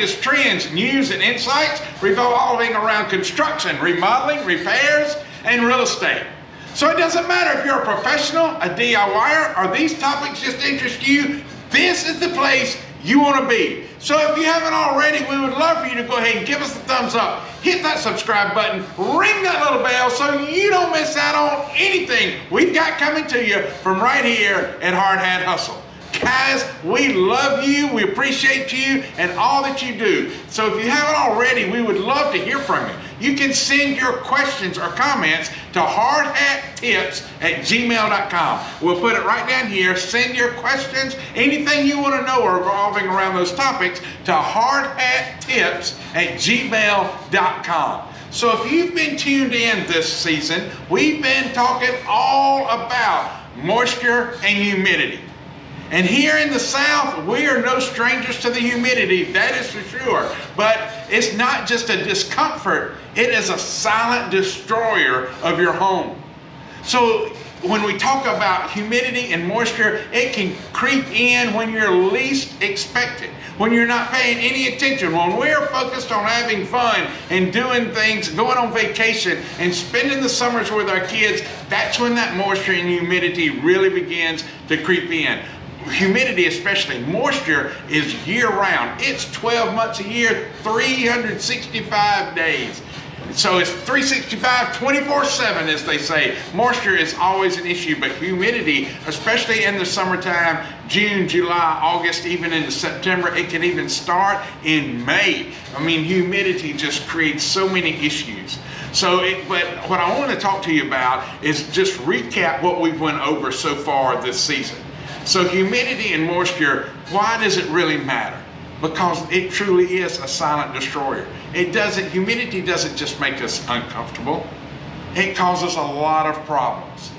latest trends, news, and insights revolving around construction, remodeling, repairs, and real estate. So it doesn't matter if you're a professional, a DIYer, or these topics just interest you, this is the place you want to be. So if you haven't already, we would love for you to go ahead and give us a thumbs up, hit that subscribe button, ring that little bell so you don't miss out on anything we've got coming to you from right here at Hardhat Hustle. Guys, we love you, we appreciate you and all that you do. So if you haven't already, we would love to hear from you. You can send your questions or comments to hardhattips@gmail.com. We'll put it right down here. Send your questions, anything you want to know revolving around those topics to hardhattips@gmail.com. So if you've been tuned in this season, we've been talking all about moisture and humidity. And here in the South, we are no strangers to the humidity, that is for sure. But it's not just a discomfort, it is a silent destroyer of your home. So when we talk about humidity and moisture, it can creep in when you're least expected, when you're not paying any attention, when we're focused on having fun and doing things, going on vacation and spending the summers with our kids, that's when that moisture and humidity really begins to creep in. Humidity, especially moisture, is year-round. It's 12 months a year, 365 days. So it's 365, 24/7, as they say. Moisture is always an issue, but humidity, especially in the summertime, June, July, August, even into September, it can even start in May. I mean, humidity just creates so many issues. But what I want to talk to you about is just recap what we've went over so far this season. So humidity and moisture, why does it really matter? Because it truly is a silent destroyer. Humidity doesn't just make us uncomfortable. It causes a lot of problems.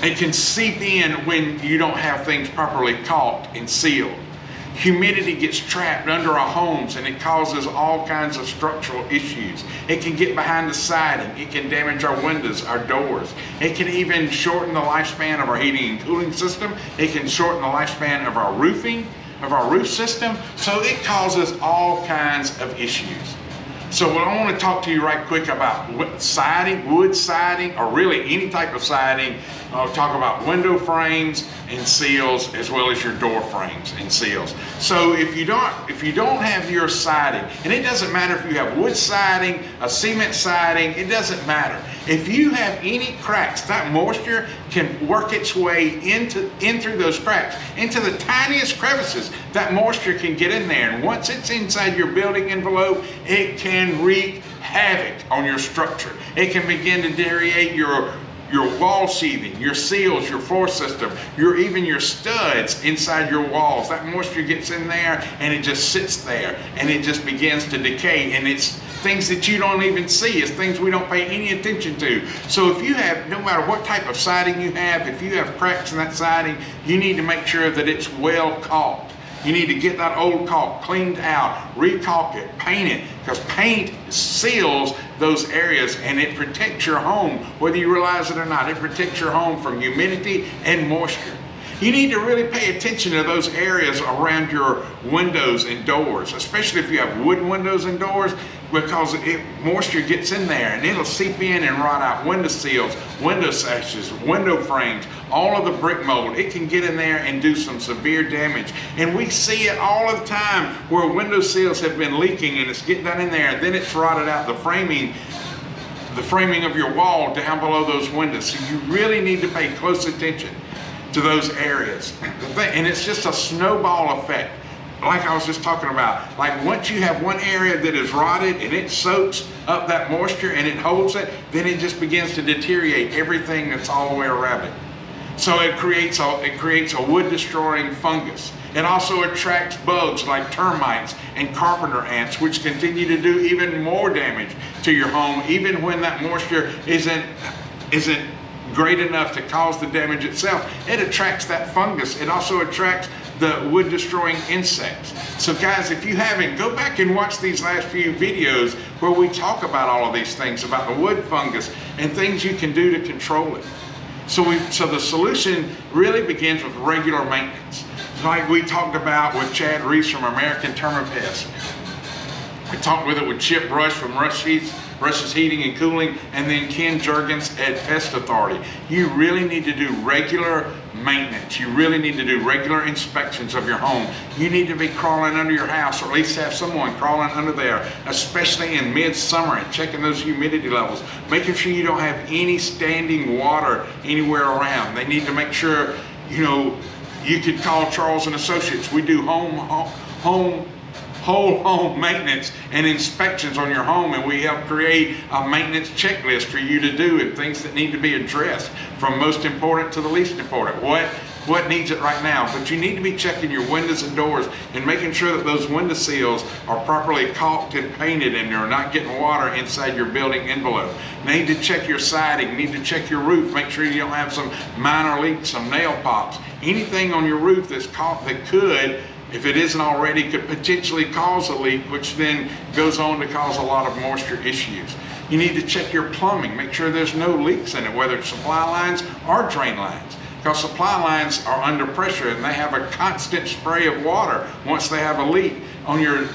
It can seep in when you don't have things properly caulked and sealed. Humidity gets trapped under our homes and it causes all kinds of structural issues. It can get behind the siding. It can damage our windows, our doors. It can even shorten the lifespan of our heating and cooling system. It can shorten the lifespan of our roofing, of our roof system. So it causes all kinds of issues. So what I want to talk to you right quick about siding, wood siding, or really any type of siding. I'll talk about window frames and seals, as well as your door frames and seals. So if you don't have your siding, and it doesn't matter if you have wood siding, a cement siding, it doesn't matter. If you have any cracks, that moisture can work its way in through those cracks, into the tiniest crevices. That moisture can get in there, and once it's inside your building envelope, it can wreak havoc on your structure. It can begin to deteriorate your wall sheathing, your seals, your floor system, even your studs inside your walls. That moisture gets in there and it just sits there and it just begins to decay, and it's things that you don't even see. It's things we don't pay any attention to. So if you have, no matter what type of siding you have, if you have cracks in that siding, you need to make sure that it's well caulked. You need to get that old caulk cleaned out, re-caulk it, paint it, because paint seals those areas and it protects your home, whether you realize it or not. It protects your home from humidity and moisture. You need to really pay attention to those areas around your windows and doors, especially if you have wooden windows and doors, because moisture gets in there and it'll seep in and rot out window seals, window sashes, window frames, all of the brick mold. It can get in there and do some severe damage. And we see it all the time where window seals have been leaking and it's getting down in there and then it's rotted out the framing of your wall down below those windows. So you really need to pay close attention to those areas. And it's just a snowball effect. Like I was just talking about, like once you have one area that is rotted and it soaks up that moisture and it holds it, then it just begins to deteriorate everything that's all the way around it. So it creates a wood destroying fungus. It also attracts bugs like termites and carpenter ants, which continue to do even more damage to your home, even when that moisture isn't great enough to cause the damage itself. It attracts that fungus. It also attracts the wood destroying insects. So guys, if you haven't, go back and watch these last few videos where we talk about all of these things, about the wood fungus and things you can do to control it. So the solution really begins with regular maintenance. like we talked about with Chad Reese from American Terminal Pest. We talked with it with Chip Rush from Rush's Heating and Cooling, and then Ken Jurgens at Pest Authority. You really need to do regular maintenance. You really need to do regular inspections of your home. You need to be crawling under your house, or at least have someone crawling under there, especially in midsummer, and checking those humidity levels, making sure you don't have any standing water anywhere around. They need to make sure, you know, you could call Charles and Associates. We do whole home maintenance and inspections on your home, and we help create a maintenance checklist for you to do and things that need to be addressed, from most important to the least important. What needs it right now? But you need to be checking your windows and doors and making sure that those window seals are properly caulked and painted and you're not getting water inside your building envelope. You need to check your siding, you need to check your roof, make sure you don't have some minor leaks, some nail pops, anything on your roof that's caulked that could, if it isn't already, could potentially cause a leak, which then goes on to cause a lot of moisture issues. You need to check your plumbing, make sure there's no leaks in it, whether it's supply lines or drain lines, because supply lines are under pressure and they have a constant spray of water once they have a leak. On your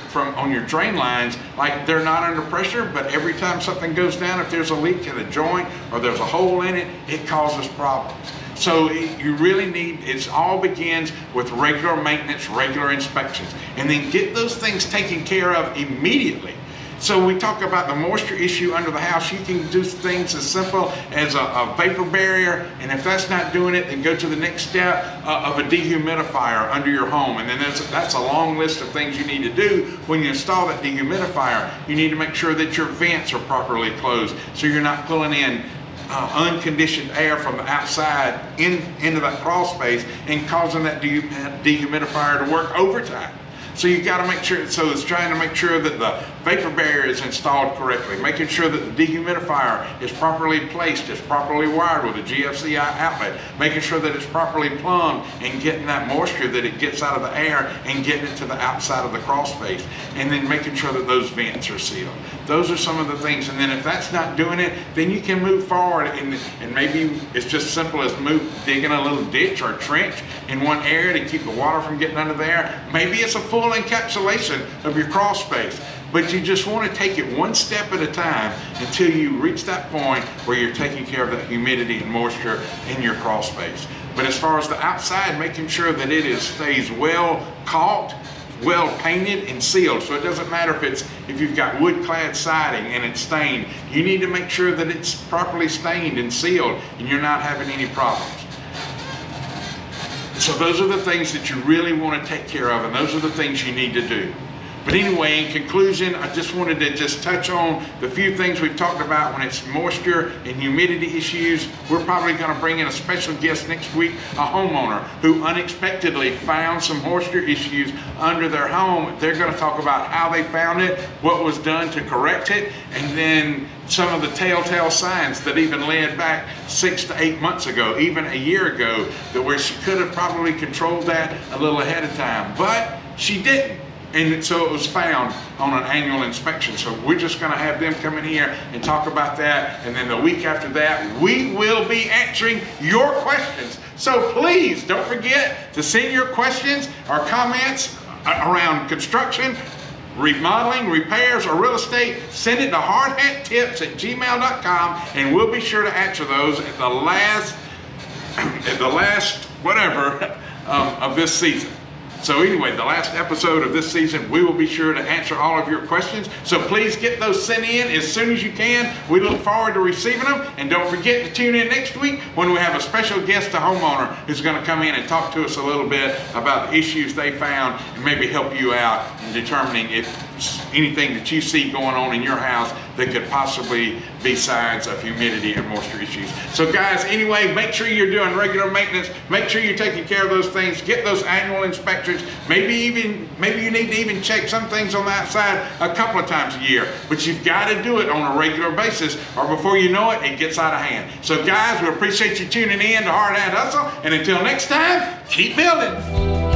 drain lines, like, they're not under pressure, but every time something goes down, if there's a leak in a joint or there's a hole in it, it causes problems. So you really need, it all begins with regular maintenance, regular inspections, and then get those things taken care of immediately. So we talk about the moisture issue under the house. You can do things as simple as a vapor barrier, and if that's not doing it, then go to the next step of a dehumidifier under your home. And then that's a long list of things you need to do when you install that dehumidifier. You need to make sure that your vents are properly closed, so you're not pulling in unconditioned air from the outside into that crawl space and causing that dehumidifier to work overtime. So you got to make sure, so it's trying to make sure that the vapor barrier is installed correctly, making sure that the dehumidifier is properly placed, is properly wired with a GFCI outlet, making sure that it's properly plumbed and getting that moisture that it gets out of the air and getting it to the outside of the crawl space, and then making sure that those vents are sealed. Those are some of the things, and then if that's not doing it, then you can move forward, and maybe it's just simple as digging a little ditch or a trench in one area to keep the water from getting under there. Maybe it's a full encapsulation of your crawl space, but you just want to take it one step at a time until you reach that point where you're taking care of that humidity and moisture in your crawl space. But as far as the outside, making sure that it stays well caulked, well painted and sealed. So it doesn't matter if you've got wood clad siding and it's stained, you need to make sure that it's properly stained and sealed and you're not having any problems. So those are the things that you really want to take care of, and those are the things you need to do. But anyway, in conclusion, I just wanted to touch on the few things we've talked about when it's moisture and humidity issues. We're probably going to bring in a special guest next week, a homeowner who unexpectedly found some moisture issues under their home. They're going to talk about how they found it, what was done to correct it, and then some of the telltale signs that even led back 6 to 8 months ago, even a year ago, that where she could have probably controlled that a little ahead of time, but she didn't. And so it was found on an annual inspection. So we're just going to have them come in here and talk about that. And then the week after that, we will be answering your questions. So please don't forget to send your questions or comments around construction, remodeling, repairs, or real estate. Send it to hardhattips@gmail.com, and we'll be sure to answer those at the last whatever of this season. So anyway, the last episode of this season, we will be sure to answer all of your questions. So please get those sent in as soon as you can. We look forward to receiving them. And don't forget to tune in next week when we have a special guest, a homeowner, who's going to come in and talk to us a little bit about the issues they found and maybe help you out in determining if anything that you see going on in your house that could possibly be signs of humidity and moisture issues. So guys, anyway, make sure you're doing regular maintenance. Make sure you're taking care of those things. Get those annual inspections. Maybe you need to even check some things on the outside a couple of times a year. But you've got to do it on a regular basis, or before you know it, it gets out of hand. So guys, we appreciate you tuning in to Hardhat Hustle. And until next time, keep building.